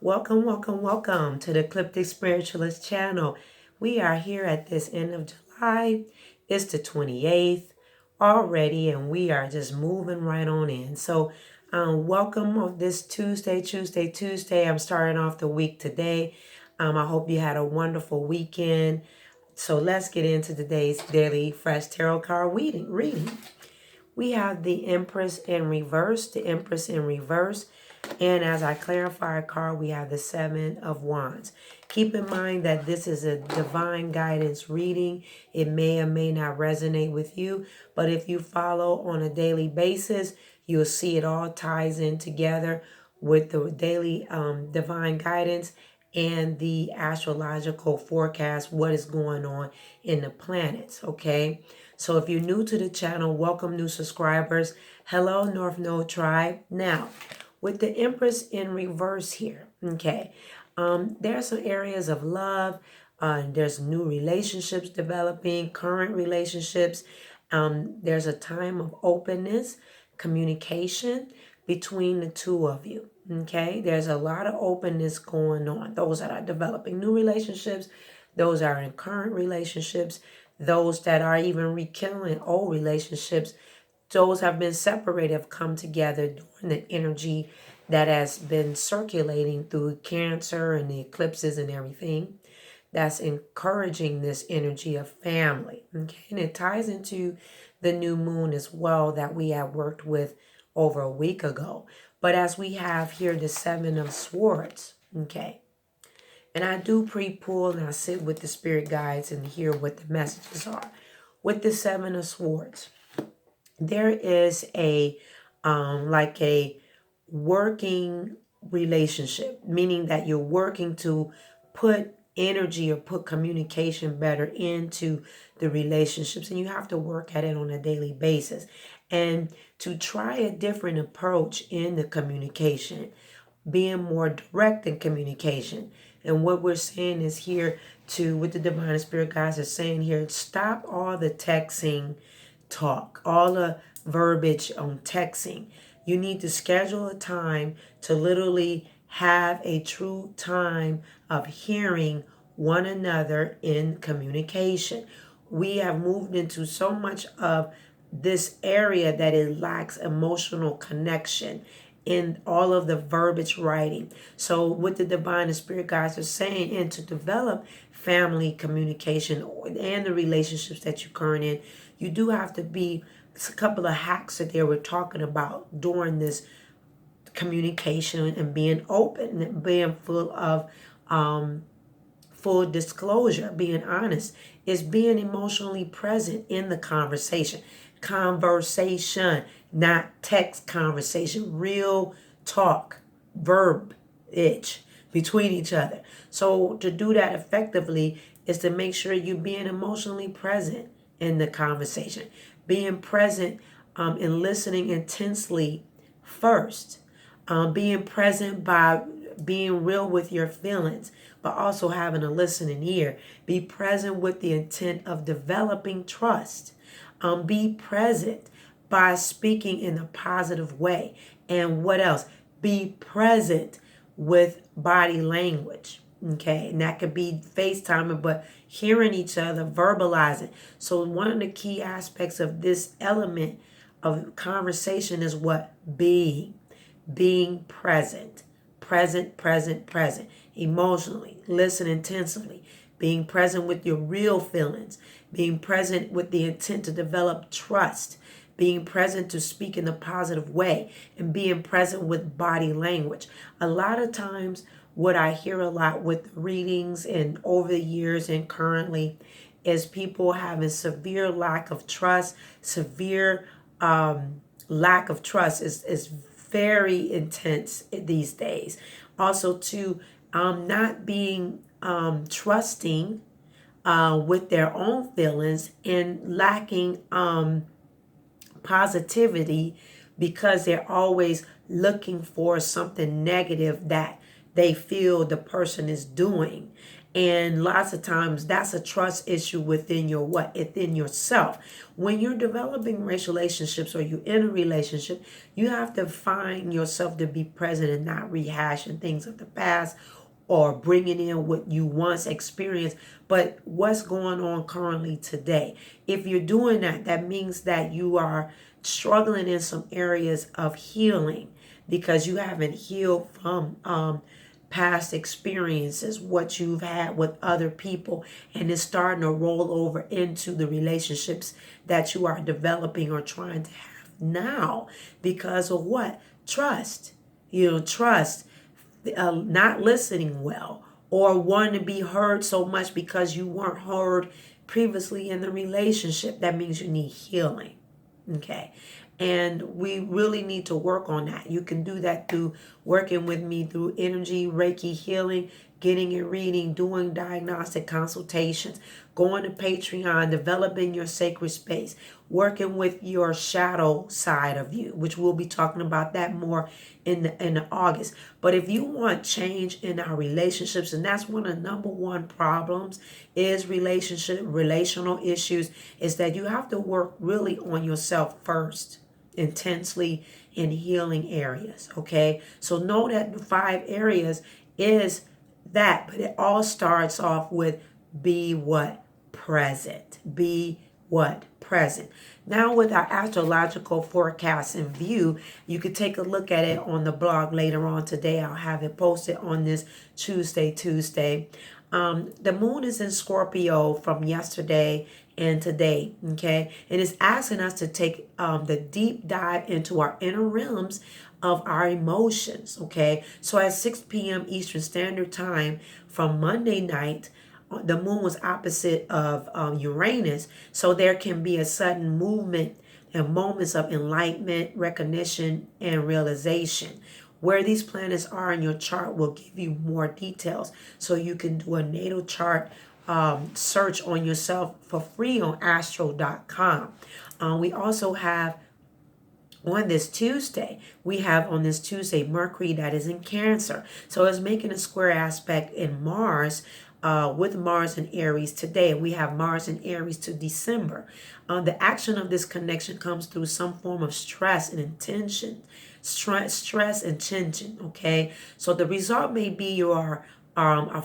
Welcome, welcome, welcome to the Ecliptic Spiritualist channel. We are here at this end of July. It's the 28th already, and we are just moving right on in. So, welcome on this Tuesday. I'm starting off the week today. I hope you had a wonderful weekend. So let's get into today's daily fresh tarot card reading. We have the Empress in reverse, And as I clarify our card, we have the Seven of Wands. Keep in mind that this is a divine guidance reading. It may or may not resonate with you, but if you follow on a daily basis, you'll see it all ties in together with the daily divine guidance and the astrological forecast, what is going on in the planets, okay? So if you're new to the channel, welcome new subscribers. Hello, North Node Tribe. Now, with the Empress in reverse here, okay, there are some areas of love. There's new relationships developing, current relationships. There's a time of openness, communication between the two of you. Okay, there's a lot of openness going on. Those that are developing new relationships, those are in current relationships, those that are even rekindling old relationships, those have been separated have come together during the energy that has been circulating through Cancer and the eclipses and everything. That's encouraging this energy of family. Okay, and it ties into the new moon as well that we have worked with over a week ago. But as we have here the Seven of Swords, okay, and I do pre-pull and I sit with the spirit guides and hear what the messages are. With the Seven of Swords, there is a like a working relationship, meaning that you're working to put energy or put communication better into the relationships, and you have to work at it on a daily basis and to try a different approach in the communication, being more direct in communication. And what we're saying is here to, with the divine spirit guides are saying here, stop all the texting talk, all the verbiage on texting. You need to schedule a time to literally have a true time of hearing one another in communication. We have moved into so much of this area that it lacks emotional connection in all of the verbiage writing. So what the divine and spirit guides are saying, and to develop family communication and the relationships that you're current in, you do have to be, it's a couple of hacks that they were talking about during this communication and being open and being full of full disclosure, being honest, is being emotionally present in the conversation. Conversation, not text conversation, real talk, verbiage between each other. So to do that effectively is to make sure you're being emotionally present in the conversation, being present and listening intensely first, being present by being real with your feelings, but also having a listening ear. Be present with the intent of developing trust. Be present by speaking in a positive way. And what else? Be present with body language. Okay, and that could be FaceTiming, but hearing each other, verbalizing. So one of the key aspects of this element of conversation is what? Being present. Present. Emotionally, listen intensively. Being present with your real feelings. Being present with the intent to develop trust. Being present to speak in a positive way. And being present with body language. A lot of times, what I hear a lot with readings and over the years and currently is people having severe lack of trust. Severe lack of trust is very intense these days. Also, to not being trusting with their own feelings and lacking positivity because they're always looking for something negative that they feel the person is doing. And lots of times that's a trust issue within your what? Within yourself. When you're developing relationships or you're in a relationship, you have to find yourself to be present and not rehashing things of the past or bringing in what you once experienced, but what's going on currently today. If you're doing that, that means that you are struggling in some areas of healing because you haven't healed from past experiences, what you've had with other people, and it's starting to roll over into the relationships that you are developing or trying to have now because of what? Trust. Trust, not listening well or wanting to be heard so much because you weren't heard previously in the relationship. That means you need healing. Okay. And we really need to work on that. You can do that through working with me through energy, Reiki healing, getting a reading, doing diagnostic consultations, going to Patreon, developing your sacred space, working with your shadow side of you, which we'll be talking about that more in August. But if you want change in our relationships, and that's one of the number one problems is relational issues, is that you have to work really on yourself first, intensely in healing areas. Okay, so know that the 5 areas is that, but it all starts off with be what? Present. Be what? Present. Now with our astrological forecast in view, you could take a look at it on the blog later on today. I'll have it posted on this Tuesday. The moon is in Scorpio from yesterday and today, okay? And it's asking us to take the deep dive into our inner realms of our emotions, okay? So at 6 p.m. Eastern Standard Time from Monday night, the moon was opposite of Uranus, so there can be a sudden movement and moments of enlightenment, recognition, and realization. Where these planets are in your chart will give you more details, so you can do a natal chart search on yourself for free on astro.com. We also have on this Tuesday, Mercury that is in Cancer. So it's making a square aspect in Mars, with Mars and Aries today. We have Mars and Aries to December. The action of this connection comes through some form of stress and intention. Stress and tension, okay? So the result may be you are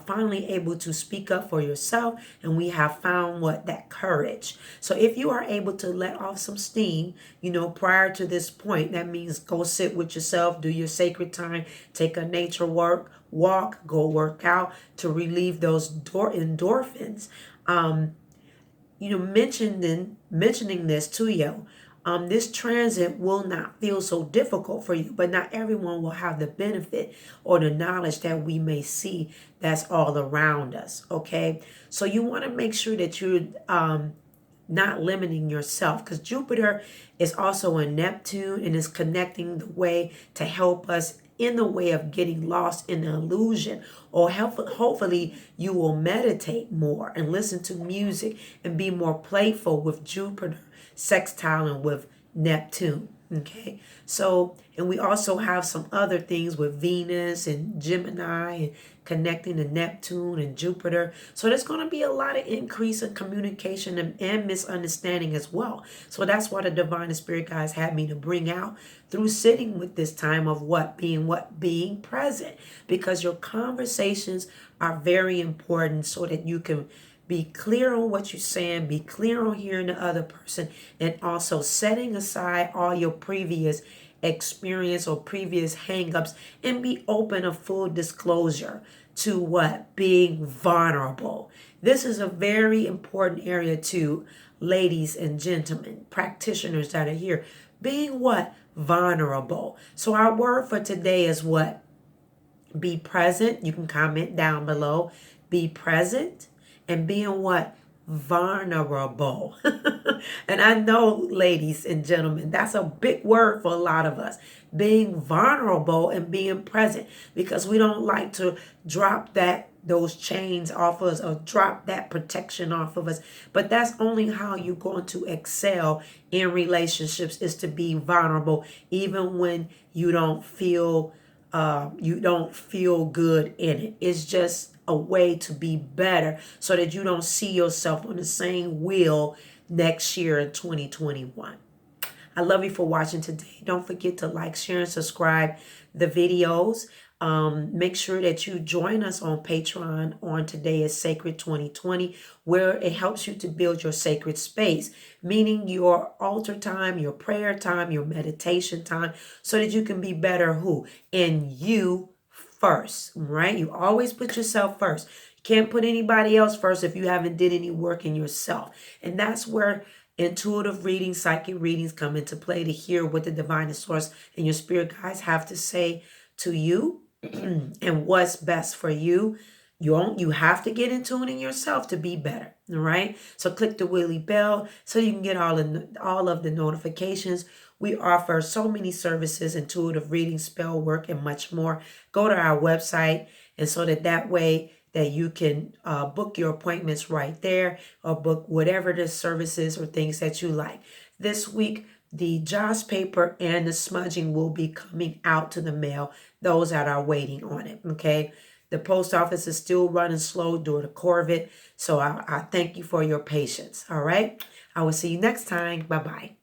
finally able to speak up for yourself, and we have found that courage. So if you are able to let off some steam, prior to this point, that means go sit with yourself, do your sacred time, take a nature walk, go work out to relieve those endorphins. Mentioning this to you, this transit will not feel so difficult for you, but not everyone will have the benefit or the knowledge that we may see that's all around us, okay? So you want to make sure that you're not limiting yourself, because Jupiter is also in Neptune and is connecting the way to help us in the way of getting lost in the illusion, or hopefully you will meditate more and listen to music and be more playful with Jupiter sextiling with Neptune. Okay, so, and we also have some other things with Venus and Gemini and connecting to Neptune and Jupiter. So there's going to be a lot of increase in communication and misunderstanding as well. So that's why the Divine Spirit guides had me to bring out through sitting with this time of being present, because your conversations are very important so that you can be clear on what you're saying, be clear on hearing the other person, and also setting aside all your previous experience or previous hangups, and be open of full disclosure to being vulnerable. This is a very important area too, ladies and gentlemen, practitioners that are here, being vulnerable. So our word for today is be present. You can comment down below. Be present. And being vulnerable. And I know, ladies and gentlemen, that's a big word for a lot of us. Being vulnerable and being present, because we don't like to drop those chains off us or drop that protection off of us. But that's only how you're going to excel in relationships, is to be vulnerable, even when you don't feel you don't feel good in it. It's just a way to be better so that you don't see yourself on the same wheel next year in 2021. I love you for watching today. Don't forget to like, share, and subscribe the videos. Make sure that you join us on Patreon on Today is Sacred 2020, where it helps you to build your sacred space, meaning your altar time, your prayer time, your meditation time, so that you can be better who? In you first, right? You always put yourself first. You can't put anybody else first if you haven't did any work in yourself. And that's where intuitive readings, psychic readings come into play, to hear what the divine source and your spirit guides have to say to you and what's best for you. You have to get in tune in yourself to be better. All right. So click the Willy bell so you can get all of the notifications. We offer so many services: intuitive reading, spell work, and much more. Go to our website, and so that way that you can book your appointments right there, or book whatever the services or things that you like. This week, the Joss paper and the smudging will be coming out to the mail, those that are waiting on it, okay? The post office is still running slow due to COVID, so I thank you for your patience, all right? I will see you next time. Bye-bye.